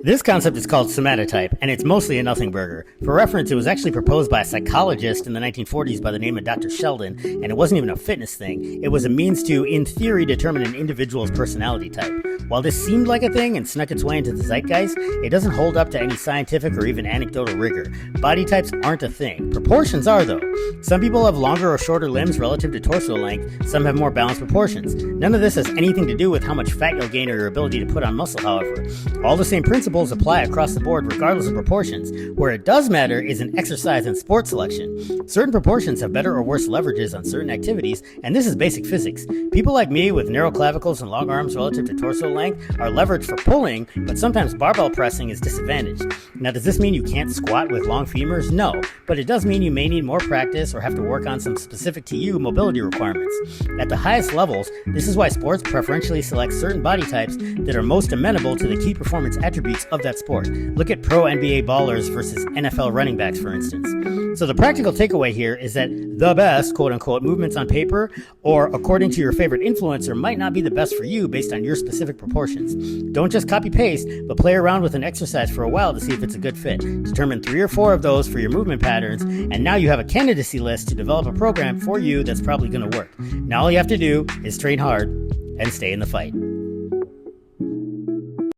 This concept is called somatotype, and it's mostly a nothing burger. For reference, it was actually proposed by a psychologist in the 1940s by the name of Dr. Sheldon, and it wasn't even a fitness thing. It was a means to, in theory, determine an individual's personality type. While this seemed like a thing and snuck its way into the zeitgeist, it doesn't hold up to any scientific or even anecdotal rigor. Body types aren't a thing. Proportions are, though. Some people have longer or shorter limbs relative to torso length, some have more balanced proportions. None of this has anything to do with how much fat you'll gain or your ability to put on muscle, however. All the same principles apply across the board regardless of proportions. Where it does matter is in exercise and sport selection. Certain proportions have better or worse leverages on certain activities, and this is basic physics. People like me with narrow clavicles and long arms relative to torso length are leveraged for pulling, but sometimes barbell pressing is disadvantaged. Now, does this mean you can't squat with long femurs? No, but it does mean you may need more practice or have to work on some specific to you mobility requirements. At the highest levels, this is why sports preferentially select certain body types that are most amenable to the key performance attributes of that sport. Look at pro NBA ballers versus NFL running backs, for instance. So the practical takeaway here is that the best, quote-unquote, movements on paper or according to your favorite influencer might not be the best for you based on your specific proportions. Don't just copy-paste, but play around with an exercise for a while to see if it's a good fit. Determine 3 or 4 of those for your movement patterns, and now you have a candidacy list to develop a program for you that's probably going to work. Now all you have to do is train hard and stay in the fight.